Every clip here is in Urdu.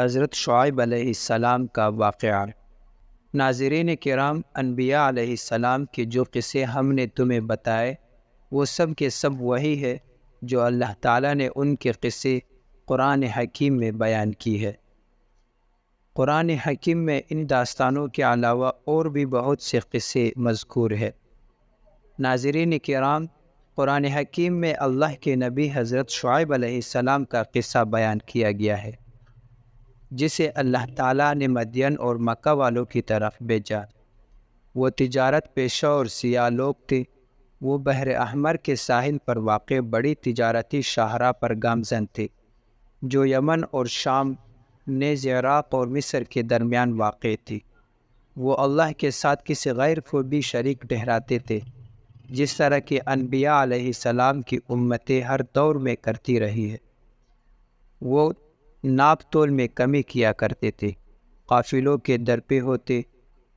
حضرت شعیب علیہ السلام کا واقعہ۔ ناظرین کرام، انبیاء علیہ السلام کے جو قصے ہم نے تمہیں بتائے وہ سب کے سب وہی ہے جو اللہ تعالیٰ نے ان کے قصے قرآن حکیم میں بیان کی ہے۔ قرآن حکیم میں ان داستانوں کے علاوہ اور بھی بہت سے قصے مذکور ہیں۔ ناظرین کرام، قرآن حکیم میں اللہ کے نبی حضرت شعیب علیہ السلام کا قصہ بیان کیا گیا ہے، جسے اللہ تعالیٰ نے مدین اور مکہ والوں کی طرف بھیجا۔ وہ تجارت پیشہ اور سیاح لوگ تھے۔ وہ بحر احمر کے ساحل پر واقع بڑی تجارتی شاہراہ پر گامزن تھے، جو یمن اور شام نیز عراق اور مصر کے درمیان واقع تھی۔ وہ اللہ کے ساتھ کسی غیر کو بھی شریک ٹھہراتے تھے، جس طرح کہ انبیاء علیہ السلام کی امتیں ہر دور میں کرتی رہی ہے۔ وہ ناپ تول میں کمی کیا کرتے تھے، قافلوں کے درپے ہوتے،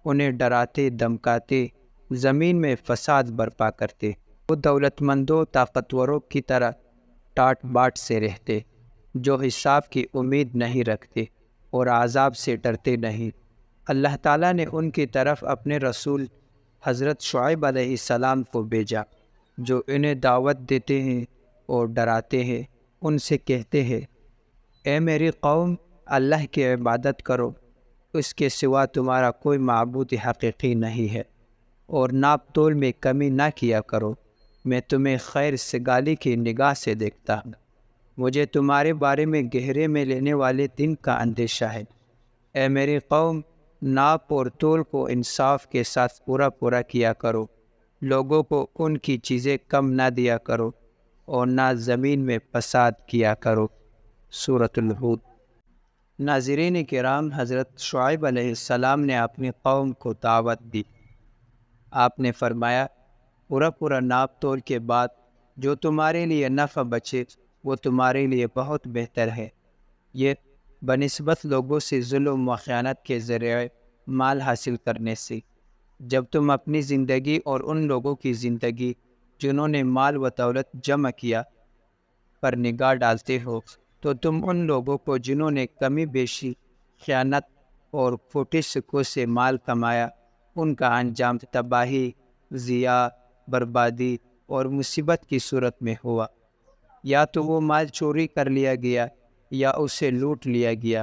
انہیں ڈراتے دھمکاتے، زمین میں فساد برپا کرتے۔ وہ دولت مندوں طاقتوروں کی طرح ٹاٹ باٹ سے رہتے، جو حساب کی امید نہیں رکھتے اور عذاب سے ڈرتے نہیں۔ اللہ تعالیٰ نے ان کی طرف اپنے رسول حضرت شعیب علیہ السلام کو بھیجا، جو انہیں دعوت دیتے ہیں اور ڈراتے ہیں۔ ان سے کہتے ہیں، اے میری قوم، اللہ کی عبادت کرو، اس کے سوا تمہارا کوئی معبود حقیقی نہیں ہے، اور ناپ تول میں کمی نہ کیا کرو۔ میں تمہیں خیر سگالی کی نگاہ سے دیکھتا ہوں۔ مجھے تمہارے بارے میں گہرے میں لینے والے دن کا اندیشہ ہے۔ اے میری قوم، ناپ اور تول کو انصاف کے ساتھ پورا کیا کرو۔ لوگوں کو ان کی چیزیں کم نہ دیا کرو، اور نہ زمین میں فساد کیا کرو۔ سورۃ الہود۔ ناظرین کرام، حضرت شعیب علیہ السلام نے اپنی قوم کو دعوت دی۔ آپ نے فرمایا، پورا ناپ تول کے بعد جو تمہارے لیے نفع بچے وہ تمہارے لیے بہت بہتر ہے۔ یہ بنسبت لوگوں سے ظلم و خیانت کے ذریعے مال حاصل کرنے سے۔ جب تم اپنی زندگی اور ان لوگوں کی زندگی جنہوں نے مال و دولت جمع کیا پر نگاہ ڈالتے ہو، تو تم ان لوگوں کو جنہوں نے کمی بیشی، خیانت اور کھوٹے سکوں سے مال کمایا، ان کا انجام تباہی، ضیاع، بربادی اور مصیبت کی صورت میں ہوا۔ یا تو وہ مال چوری کر لیا گیا، یا اسے لوٹ لیا گیا،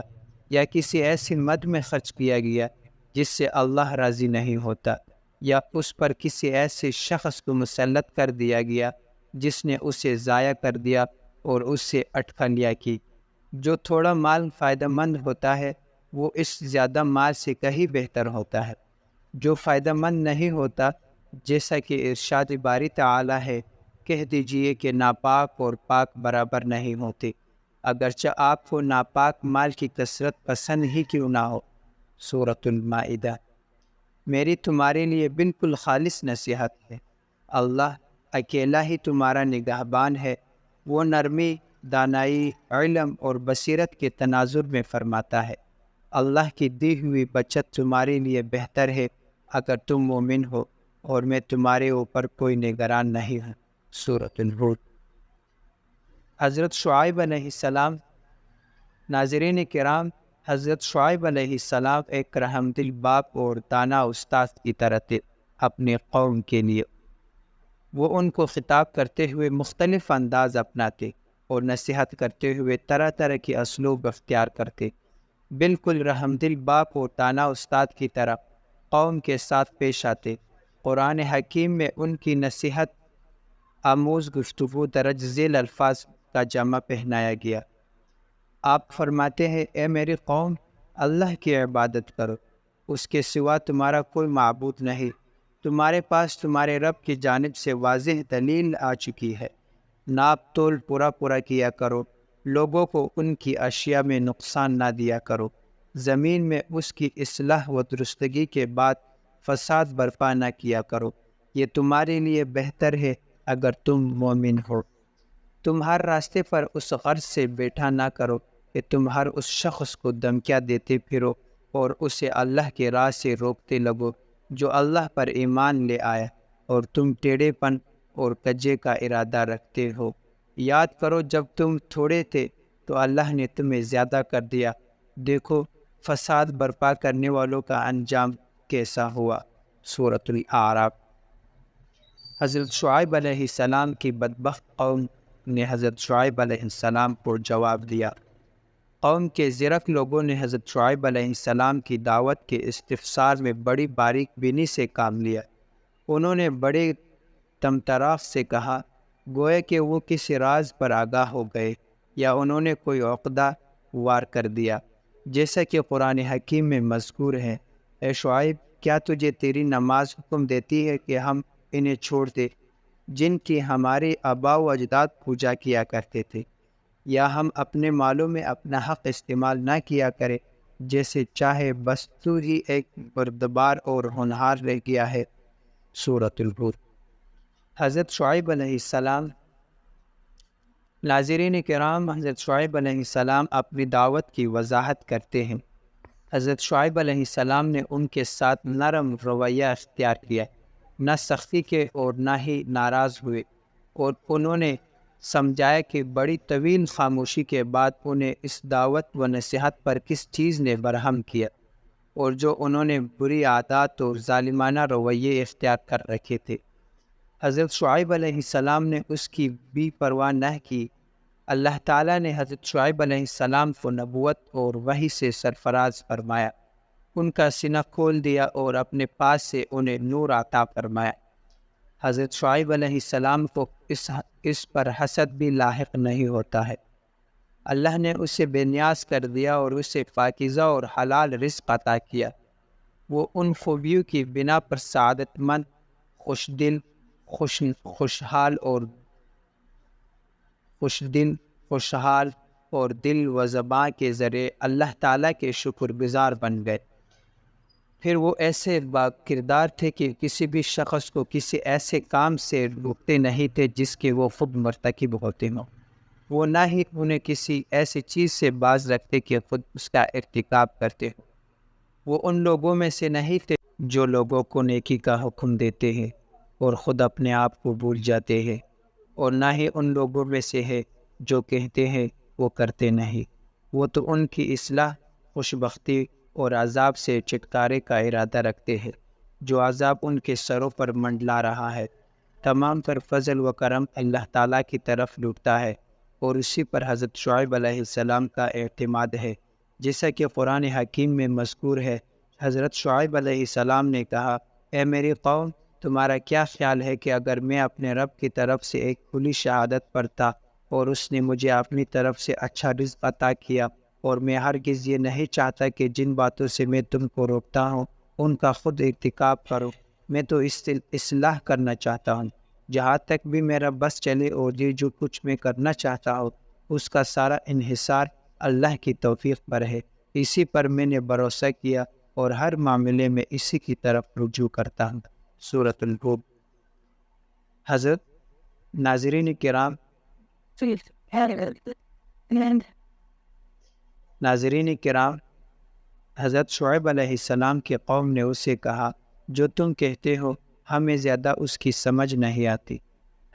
یا کسی ایسی مد میں خرچ کیا گیا جس سے اللہ راضی نہیں ہوتا، یا اس پر کسی ایسے شخص کو مسلط کر دیا گیا جس نے اسے ضائع کر دیا اور اس سے اٹکھلیاں کی۔ جو تھوڑا مال فائدہ مند ہوتا ہے وہ اس زیادہ مال سے کہیں بہتر ہوتا ہے۔ جو فائدہ مند نہیں ہوتا، جیسا کہ ارشاد باری تعالی ہے، کہہ دیجئے کہ ناپاک اور پاک برابر نہیں ہوتے، اگرچہ آپ کو ناپاک مال کی کثرت پسند ہی کیوں نہ ہو۔ سورۃ المائدہ۔ میری تمہارے لیے بالکل خالص نصیحت ہے، اللہ اکیلا ہی تمہارا نگہبان ہے۔ وہ نرمی، دانائی، علم اور بصیرت کے تناظر میں فرماتا ہے۔ اللہ کی دی ہوئی بچت تمہارے لیے بہتر ہے اگر تم مومن ہو، اور میں تمہارے اوپر کوئی نگران نہیں ہوں۔ سورۃ الہود۔ حضرت شعیب علیہ السلام۔ ناظرین کرام، حضرت شعیب علیہ السلام ایک رحم دل باپ اور دانا استاد کی طرح تھے اپنی قوم کے لیے۔ وہ ان کو خطاب کرتے ہوئے مختلف انداز اپناتے اور نصیحت کرتے ہوئے طرح طرح کی اسلوب اختیار کرتے۔ بالکل رحم دل باپ اور دانا استاد کی طرح قوم کے ساتھ پیش آتے۔ قرآن حکیم میں ان کی نصیحت آموز گفتگو درج ذیل الفاظ کا جمع پہنایا گیا۔ آپ فرماتے ہیں، اے میری قوم، اللہ کی عبادت کرو، اس کے سوا تمہارا کوئی معبود نہیں۔ تمہارے پاس تمہارے رب کی جانب سے واضح دلیل آ چکی ہے۔ ناپ تول پورا کیا کرو، لوگوں کو ان کی اشیاء میں نقصان نہ دیا کرو، زمین میں اس کی اصلاح و درستگی کے بعد فساد برپا نہ کیا کرو۔ یہ تمہارے لیے بہتر ہے اگر تم مومن ہو۔ تم ہر راستے پر اس غرض سے بیٹھا نہ کرو کہ تم ہر اس شخص کو دھمکیاں دیتے پھرو اور اسے اللہ کے راہ سے روکتے لگو جو اللہ پر ایمان لے آیا، اور تم ٹیڑھے پن اور کجے کا ارادہ رکھتے ہو۔ یاد کرو، جب تم تھوڑے تھے تو اللہ نے تمہیں زیادہ کر دیا، دیکھو فساد برپا کرنے والوں کا انجام کیسا ہوا۔ سورۃ الاعراف۔ حضرت شعیب علیہ السلام کی بدبخت قوم نے حضرت شعیب علیہ السلام کو جواب دیا۔ قوم کے زرک لوگوں نے حضرت شعیب علیہ السلام کی دعوت کے استفسار میں بڑی باریک بینی سے کام لیا۔ انہوں نے بڑے طمطراق سے کہا، گویا کہ وہ کسی راز پر آگاہ ہو گئے یا انہوں نے کوئی عقدہ وار کر دیا، جیسا کہ قرآن حکیم میں مذکور ہے، اے شعیب کیا تجھے تیری نماز حکم دیتی ہے کہ ہم انہیں چھوڑ دیں جن کی ہمارے آباء و اجداد پوجا کیا کرتے تھے، یا ہم اپنے مالوں میں اپنا حق استعمال نہ کیا کرے جیسے چاہے، بس تو ہی ایک بردبار اور ہونہار رہ گیا ہے۔ سورۃ الہود۔ حضرت شعیب علیہ السلام۔ ناظرین کرام، حضرت شعیب علیہ السلام اپنی دعوت کی وضاحت کرتے ہیں۔ حضرت شعیب علیہ السلام نے ان کے ساتھ نرم رویہ اختیار کیا، نہ سختی کے اور نہ ہی ناراض ہوئے، اور انہوں نے سمجھایا کہ بڑی طویل خاموشی کے بعد انہیں اس دعوت و نصیحت پر کس چیز نے برہم کیا، اور جو انہوں نے بری عادات اور ظالمانہ رویے اختیار کر رکھے تھے۔ حضرت شعیب علیہ السلام نے اس کی بھی پرواہ نہ کی۔ اللہ تعالیٰ نے حضرت شعیب علیہ السلام کو نبوت اور وحی سے سرفراز فرمایا، ان کا سینہ کھول دیا اور اپنے پاس سے انہیں نور عطا فرمایا۔ حضرت شعیب علیہ السلام کو اس پر حسد بھی لاحق نہیں ہوتا ہے۔ اللہ نے اسے بے نیاز کر دیا اور اسے پاکیزہ اور حلال رزق عطا کیا۔ وہ ان خوبیوں کی بنا پر سعادت مند، خوش دل، خوشحال اور دل و زبان کے ذریعے اللہ تعالیٰ کے شکر گزار بن گئے۔ پھر وہ ایسے با کردار تھے کہ کسی بھی شخص کو کسی ایسے کام سے روکتے نہیں تھے جس کے وہ خود مرتکب ہوتے ہوں۔ وہ نہ ہی انہیں کسی ایسی چیز سے باز رکھتے کہ خود اس کا ارتکاب کرتے ہوں۔ وہ ان لوگوں میں سے نہیں تھے جو لوگوں کو نیکی کا حکم دیتے ہیں اور خود اپنے آپ کو بھول جاتے ہیں، اور نہ ہی ان لوگوں میں سے ہے جو کہتے ہیں وہ کرتے نہیں۔ وہ تو ان کی اصلاح، خوشبختی اور عذاب سے چھٹکارے کا ارادہ رکھتے ہیں جو عذاب ان کے سروں پر منڈلا رہا ہے۔ تمام تر فضل و کرم اللہ تعالیٰ کی طرف لوٹتا ہے، اور اسی پر حضرت شعیب علیہ السلام کا اعتماد ہے، جیسا کہ قرآن حکیم میں مذکور ہے۔ حضرت شعیب علیہ السلام نے کہا، اے میری قوم، تمہارا کیا خیال ہے کہ اگر میں اپنے رب کی طرف سے ایک کھلی شہادت پڑھتا اور اس نے مجھے اپنی طرف سے اچھا رزق عطا کیا، اور میں ہرگز یہ نہیں چاہتا کہ جن باتوں سے میں تم کو روکتا ہوں ان کا خود ارتکاب کرو، میں تو اصلاح کرنا چاہتا ہوں، جہاں تک بھی میرا بس چلے، اور یہ جو کچھ میں کرنا چاہتا ہوں اس کا سارا انحصار اللہ کی توفیق پر ہے۔ اسی پر میں نے بھروسہ کیا اور ہر معاملے میں اسی کی طرف رجوع کرتا ہوں۔ سورۃ الہود۔ حضرت ناظرین کرام، حضرت شعیب علیہ السلام کی قوم نے اسے کہا، جو تم کہتے ہو ہمیں زیادہ اس کی سمجھ نہیں آتی۔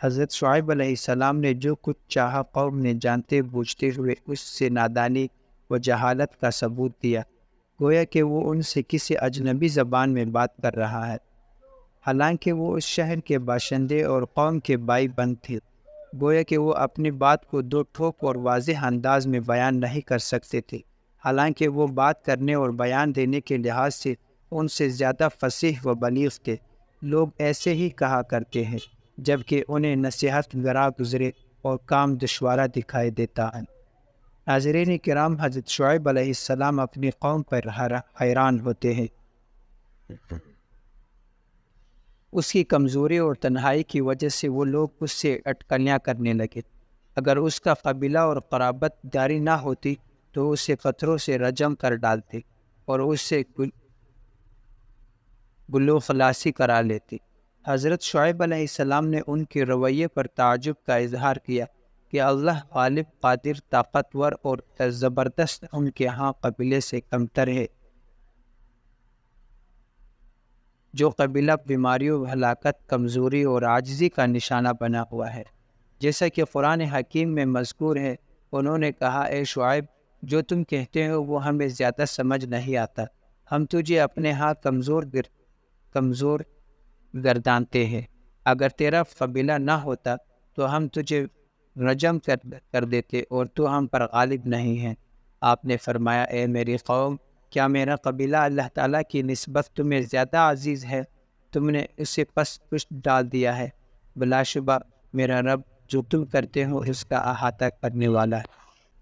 حضرت شعیب علیہ السلام نے جو کچھ چاہا قوم نے جانتے بوجھتے ہوئے اس سے نادانی و جہالت کا ثبوت دیا، گویا کہ وہ ان سے کسی اجنبی زبان میں بات کر رہا ہے، حالانکہ وہ اس شہر کے باشندے اور قوم کے بھائی بند تھے۔ گویا کہ وہ اپنی بات کو دو ٹھوک اور واضح انداز میں بیان نہیں کر سکتے تھے، حالانکہ وہ بات کرنے اور بیان دینے کے لحاظ سے ان سے زیادہ فصیح و بلیغ تھے۔ لوگ ایسے ہی کہا کرتے ہیں جبکہ انہیں نصیحت گراں گزرے اور کام دشوارہ دکھائی دیتا ہے۔ ناظرین کرام، حضرت شعیب علیہ السلام اپنی قوم پر حیران ہوتے ہیں۔ اس کی کمزوری اور تنہائی کی وجہ سے وہ لوگ اس سے اٹکلیاں کرنے لگے۔ اگر اس کا قبیلہ اور قرابت داری نہ ہوتی تو اسے پتھروں سے رجم کر ڈالتے اور اس سے گلو خلاصی کرا لیتے۔ حضرت شعیب علیہ السلام نے ان کے رویے پر تعجب کا اظہار کیا کہ اللہ غالب، قادر، طاقتور اور زبردست ان کے ہاں قبیلے سے کمتر ہے، جو قبیلہ بیماریوں، ہلاکت، کمزوری اور عاجزی کا نشانہ بنا ہوا ہے۔ جیسا کہ قرآن حکیم میں مذکور ہے، انہوں نے کہا، اے شعیب، جو تم کہتے ہو وہ ہمیں زیادہ سمجھ نہیں آتا، ہم تجھے اپنے ہاں کمزور گردانتے ہیں۔ اگر تیرا قبیلہ نہ ہوتا تو ہم تجھے رجم کر دیتے اور تو ہم پر غالب نہیں ہے۔ آپ نے فرمایا، اے میری قوم، کیا میرا قبیلہ اللہ تعالیٰ کی نسبت تمہیں زیادہ عزیز ہے؟ تم نے اسے پس پشت ڈال دیا ہے۔ بلا شبہ میرا رب جو تم کرتے ہو اس کا احاطہ کرنے والا ہے۔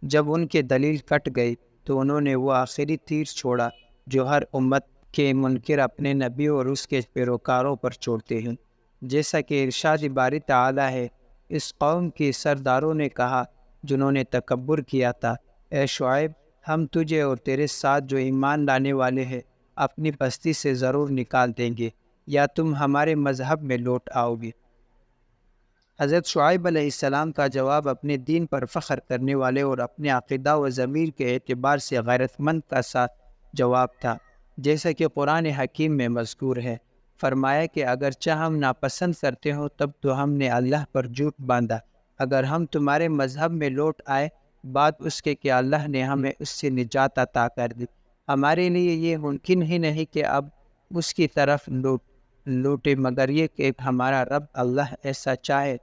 جب ان کے دلیل کٹ گئی تو انہوں نے وہ آخری تیر چھوڑا جو ہر امت کے منکر اپنے نبی اور اس کے پیروکاروں پر چھوڑتے ہیں۔ جیسا کہ ارشاد باری تعالیٰ ہے، اس قوم کے سرداروں نے کہا جنہوں نے تکبر کیا تھا، اے شعیب، ہم تجھے اور تیرے ساتھ جو ایمان لانے والے ہیں اپنی بستی سے ضرور نکال دیں گے، یا تم ہمارے مذہب میں لوٹ آؤ گے۔ حضرت شعیب علیہ السلام کا جواب اپنے دین پر فخر کرنے والے اور اپنے عقیدہ و ضمیر کے اعتبار سے غیرت مند کا ساتھ جواب تھا، جیسا کہ قرآن حکیم میں مذکور ہے۔ فرمایا کہ اگرچہ ہم ناپسند کرتے ہوں تب تو ہم نے اللہ پر جھوٹ باندھا، اگر ہم تمہارے مذہب میں لوٹ آئے بات اس کے کہ اللہ نے ہمیں اس سے نجات عطا کر دی، ہمارے لیے یہ ممکن ہی نہیں کہ اب اس کی طرف لوٹے مگر یہ کہ ہمارا رب اللہ ایسا چاہے۔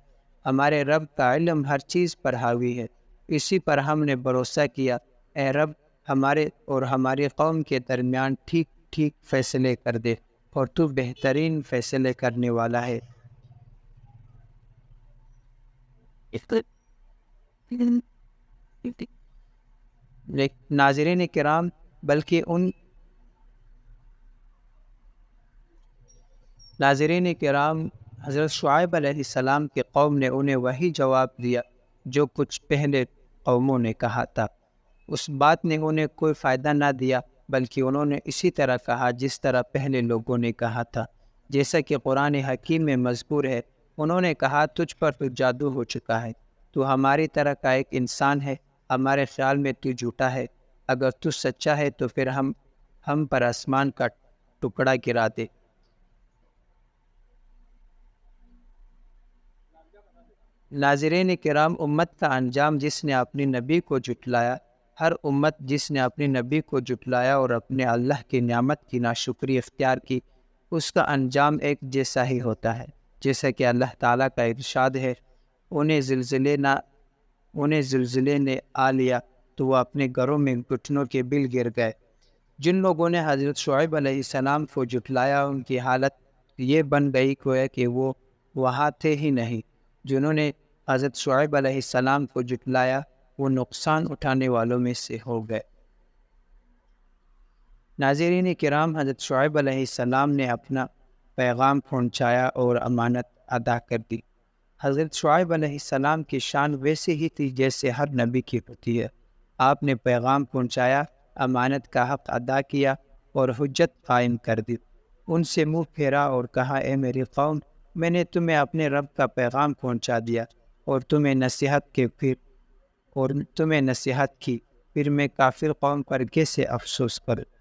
ہمارے رب کا علم ہر چیز پر حاوی ہے، اسی پر ہم نے بھروسہ کیا۔ اے رب، ہمارے اور ہماری قوم کے درمیان ٹھیک ٹھیک فیصلے کر دے، اور تو بہترین فیصلے کرنے والا ہے۔ ناظرین کرام، حضرت شعیب علیہ السلام کے قوم نے انہیں وہی جواب دیا جو کچھ پہلے قوموں نے کہا تھا۔ اس بات نے انہیں کوئی فائدہ نہ دیا، بلکہ انہوں نے اسی طرح کہا جس طرح پہلے لوگوں نے کہا تھا۔ جیسا کہ قرآن حکیم میں مذکور ہے، انہوں نے کہا تجھ پر تو جادو ہو چکا ہے، تو ہماری طرح کا ایک انسان ہے، ہمارے خیال میں تو جھوٹا ہے، اگر تو سچا ہے تو پھر ہم پر آسمان کا ٹکڑا گرا دے۔ ناظرین کرام، امت کا انجام جس نے اپنے نبی کو جھٹلایا، ہر امت جس نے اپنے نبی کو جھٹلایا اور اپنے اللہ کی نعمت کی ناشکری اختیار کی، اس کا انجام ایک جیسا ہی ہوتا ہے۔ جیسا کہ اللہ تعالیٰ کا ارشاد ہے، انہیں زلزلے نے آ لیا تو وہ اپنے گھروں میں گھٹنوں کے بل گر گئے۔ جن لوگوں نے حضرت شعیب علیہ السلام کو جھٹلایا ان کی حالت یہ بن گئی گویا کہ وہ وہاں تھے ہی نہیں۔ جنہوں نے حضرت شعیب علیہ السلام کو جھٹلایا وہ نقصان اٹھانے والوں میں سے ہو گئے۔ ناظرین کرام، حضرت شعیب علیہ السلام نے اپنا پیغام پہنچایا اور امانت ادا کر دی۔ حضرت شعیب علیہ السلام کی شان ویسے ہی تھی جیسے ہر نبی کی ہوتی ہے۔ آپ نے پیغام پہنچایا، امانت کا حق ادا کیا اور حجت قائم کر دی۔ ان سے منہ پھیرا اور کہا، اے میری قوم، میں نے تمہیں اپنے رب کا پیغام پہنچا دیا اور تمہیں نصیحت کی، پھر میں کافر قوم پر کیسے افسوس کروں۔